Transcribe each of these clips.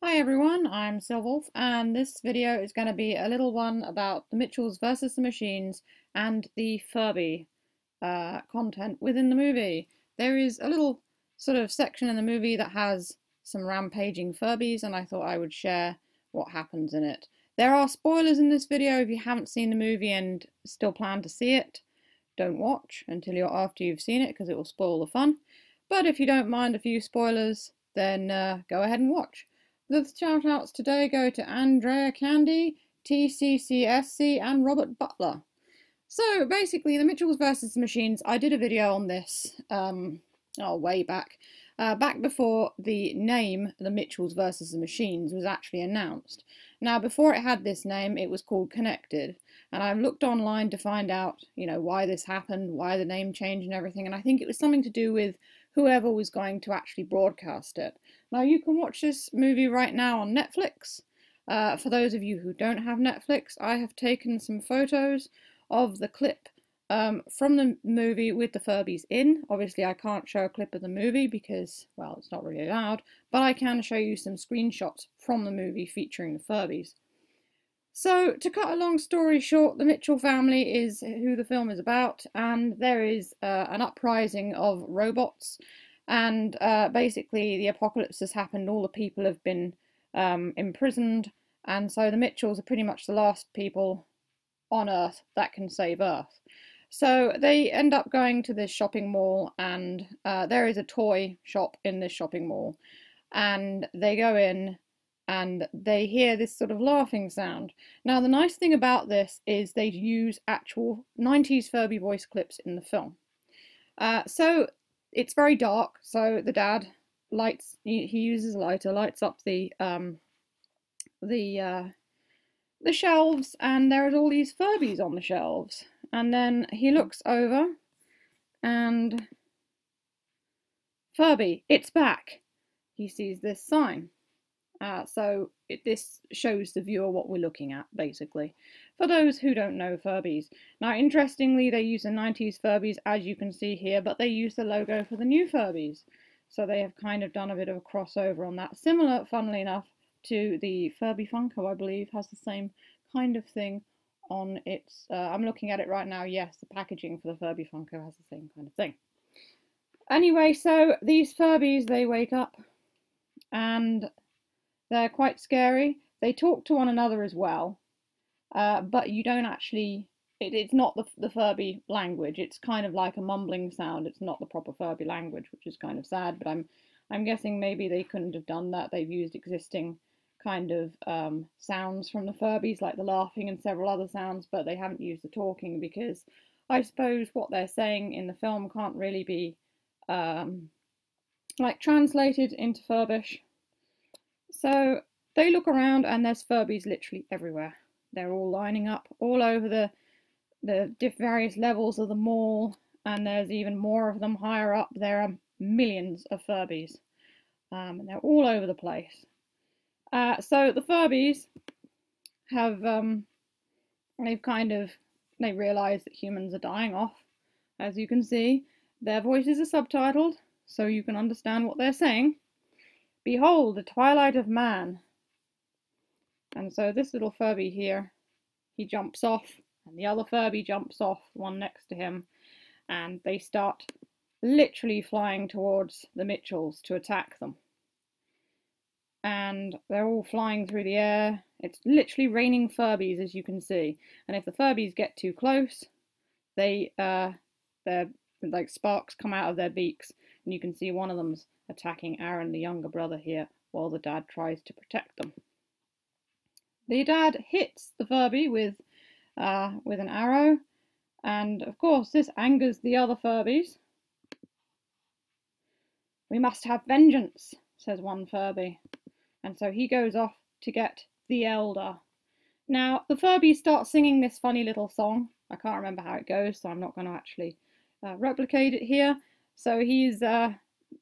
Hi everyone, I'm Silwolf, and this video is going to be a little one about the Mitchells versus the Machines and the Furby content within the movie. There is a little sort of section in the movie that has some rampaging Furbies, and I thought I would share what happens in it. There are spoilers in this video. If you haven't seen the movie and still plan to see it, don't watch until after you've seen it because it will spoil the fun. But if you don't mind a few spoilers, then go ahead and watch. The shout outs today go to Andrea Candy, TCCSC, and Robert Butler. So basically, the Mitchells versus the Machines, I did a video on this way back, back before the name The Mitchells versus the Machines was actually announced. Now, before it had this name, it was called Connected, and I've looked online to find out, why this happened, why the name changed and everything, and I think it was something to do with whoever was going to actually broadcast it. Now, you can watch this movie right now on Netflix. For those of you who don't have Netflix, I have taken some photos of the clip from the movie with the Furbys in. Obviously, I can't show a clip of the movie because, well, it's not really allowed, but I can show you some screenshots from the movie featuring the Furbys. So, to cut a long story short, the Mitchell family is who the film is about, and there is an uprising of robots, and basically the apocalypse has happened, all the people have been imprisoned, and so the Mitchells are pretty much the last people on Earth that can save Earth. So they end up going to this shopping mall, and there is a toy shop in this shopping mall, and they go in and they hear this sort of laughing sound. Now, the nice thing about this is they use actual 90s Furby voice clips in the film. So it's very dark, so the dad lights, he uses a lighter, lights up the shelves, and there's all these Furbies on the shelves. And then he looks over, and Furby, it's back. He sees this sign. This shows the viewer what we're looking at, basically, for those who don't know Furbies. Now, interestingly, they use the 90s Furbies, as you can see here, but they use the logo for the new Furbies. So they have kind of done a bit of a crossover on that. Similar, funnily enough, to the Furby Funko, I believe, has the same kind of thing on its... I'm looking at it right now. Yes, the packaging for the Furby Funko has the same kind of thing. Anyway, so these Furbies, they wake up, and they're quite scary. They talk to one another as well, but you don't actually... It's not the Furby language. It's kind of like a mumbling sound. It's not the proper Furby language, which is kind of sad, but I'm guessing maybe they couldn't have done that. They've used existing kind of sounds from the Furbies, like the laughing and several other sounds, but they haven't used the talking because I suppose what they're saying in the film can't really be like translated into Furbish. So they look around, and there's Furbies literally everywhere. They're all lining up all over the various levels of the mall, and there's even more of them higher up. There are millions of Furbies, and they're all over the place. So the Furbies have they realise that humans are dying off. As you can see, their voices are subtitled, so you can understand what they're saying. Behold, the twilight of man. And so this little Furby here, he jumps off, and the other Furby jumps off, one next to him, and they start literally flying towards the Mitchells to attack them. And they're all flying through the air. It's literally raining Furbies, as you can see. And if the Furbies get too close, their like sparks come out of their beaks, and you can see one of them's attacking Aaron, the younger brother here, while the dad tries to protect them. The dad hits the Furby with an arrow, and of course this angers the other Furbies. We must have vengeance, says one Furby, and so he goes off to get the elder. Now the Furbies start singing this funny little song. I can't remember how it goes, so I'm not going to actually replicate it here. So he's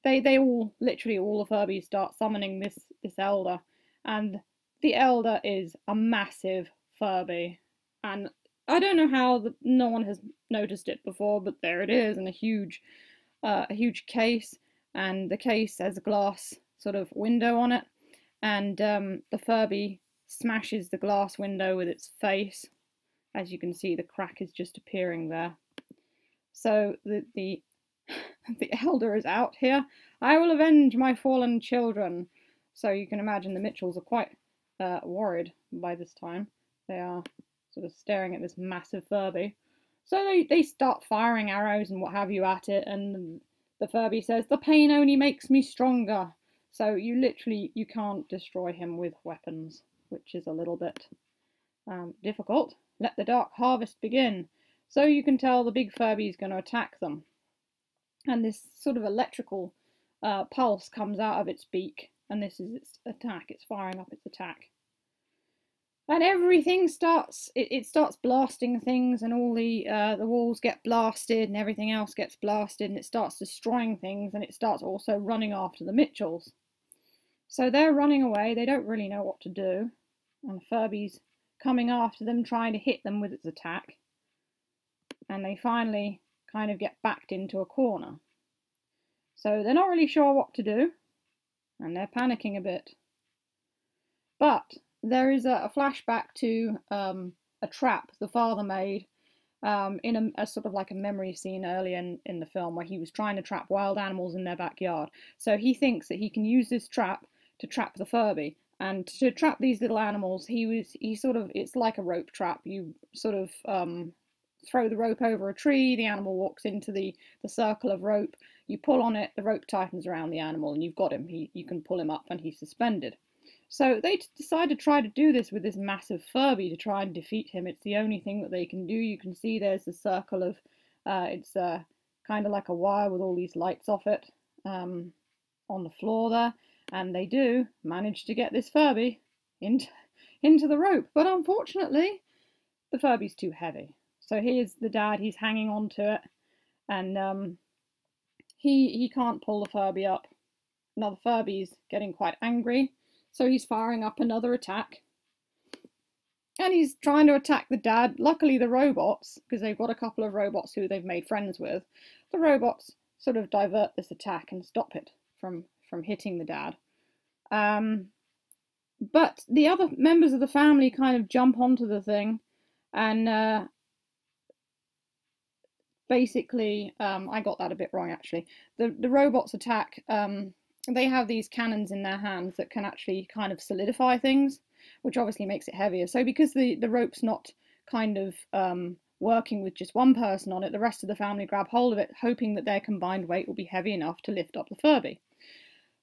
they all, literally all the Furbies start summoning this elder, and the elder is a massive Furby, and I don't know how no one has noticed it before, but there it is in a huge case, and the case has a glass sort of window on it, and the Furby smashes the glass window with its face. As you can see, the crack is just appearing there. So the elder is out here. I will avenge my fallen children. So you can imagine the Mitchells are quite worried by this time. They are sort of staring at this massive Furby. So they start firing arrows and what have you at it, and the Furby says, "The pain only makes me stronger." So you can't destroy him with weapons, which is a little bit difficult. Let the dark harvest begin. So you can tell the big Furby is going to attack them. And this sort of electrical pulse comes out of its beak, and this is its attack. It's firing up its attack. And everything starts, it starts blasting things, and all the walls get blasted and everything else gets blasted, and it starts destroying things, and it starts also running after the Mitchells. So they're running away, they don't really know what to do, and Furby's coming after them, trying to hit them with its attack. And they finally kind of get backed into a corner. So they're not really sure what to do, and they're panicking a bit. But there is a flashback to a trap the father made in a sort of like a memory scene earlier in the film, where he was trying to trap wild animals in their backyard. So he thinks that he can use this trap to trap the Furby. And to trap these little animals, it's like a rope trap. You sort of throw the rope over a tree, the animal walks into the circle of rope, you pull on it, the rope tightens around the animal, and you've got him. You can pull him up and he's suspended. So they decide to try to do this with this massive Furby to try and defeat him. It's the only thing that they can do. You can see there's the circle of, it's kind of like a wire with all these lights off it on the floor there. And they do manage to get this Furby into the rope. But unfortunately, the Furby's too heavy. So here's the dad, he's hanging on to it. And he can't pull the Furby up. Now the Furby's getting quite angry. So he's firing up another attack. And he's trying to attack the dad. Luckily the robots, because they've got a couple of robots who they've made friends with, the robots sort of divert this attack and stop it from hitting the dad. But the other members of the family kind of jump onto the thing, and basically, I got that a bit wrong actually. The robots attack, they have these cannons in their hands that can actually kind of solidify things, which obviously makes it heavier. So because the rope's not kind of working with just one person on it, the rest of the family grab hold of it, hoping that their combined weight will be heavy enough to lift up the Furby.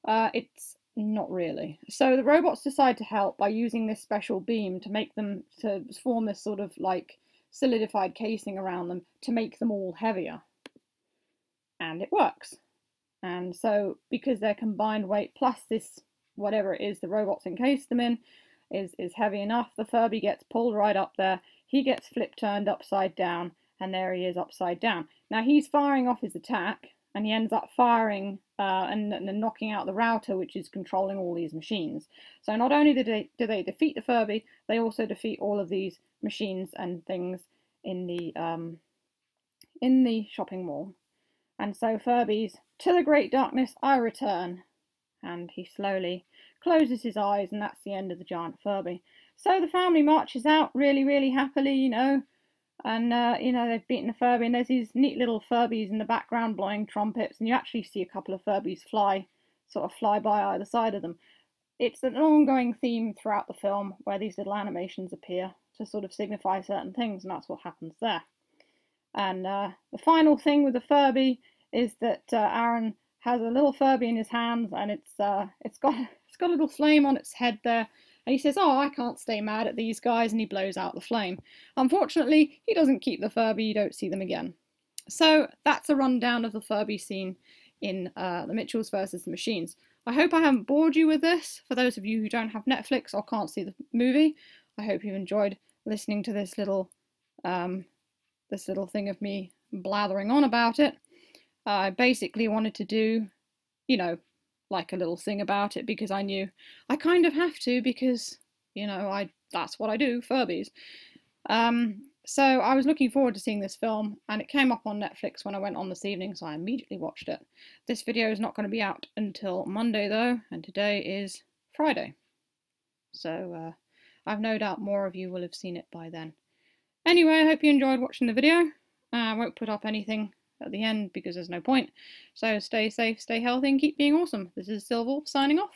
It's not really. So the robots decide to help by using this special beam to form this sort of like solidified casing around them to make them all heavier. And it works. And so because their combined weight plus this, whatever it is the robots encase them in, is heavy enough, the Furby gets pulled right up there. He gets turned upside down, and there he is upside down. Now he's firing off his attack, and he ends up firing and knocking out the router, which is controlling all these machines. So not only do they defeat the Furby, they also defeat all of these machines and things in the shopping mall. And so Furby's, to the great darkness I return. And he slowly closes his eyes, and that's the end of the giant Furby. So the family marches out really, really happily, you know. And, you know, they've beaten the Furby, and there's these neat little Furbys in the background blowing trumpets, and you actually see a couple of Furbys sort of fly by either side of them. It's an ongoing theme throughout the film where these little animations appear to sort of signify certain things, and that's what happens there. And the final thing with the Furby is that Aaron has a little Furby in his hands, and it's got a little flame on its head there. And he says, "Oh, I can't stay mad at these guys," and he blows out the flame. Unfortunately, he doesn't keep the Furby, you don't see them again. So that's a rundown of the Furby scene in The Mitchells vs. the Machines. I hope I haven't bored you with this. For those of you who don't have Netflix or can't see the movie, I hope you enjoyed listening to this little thing of me blathering on about it. I basically wanted to do, you know, like a little thing about it, because I knew I kind of have to, because, you know, that's what I do, Furbies. So I was looking forward to seeing this film, and it came up on Netflix when I went on this evening, so I immediately watched it. This video is not going to be out until Monday though, and today is Friday. so I've no doubt more of you will have seen it by then. Anyway, I hope you enjoyed watching the video. I won't put up anything at the end because there's no point. So stay safe, stay healthy, and keep being awesome. This is Silverwolf signing off.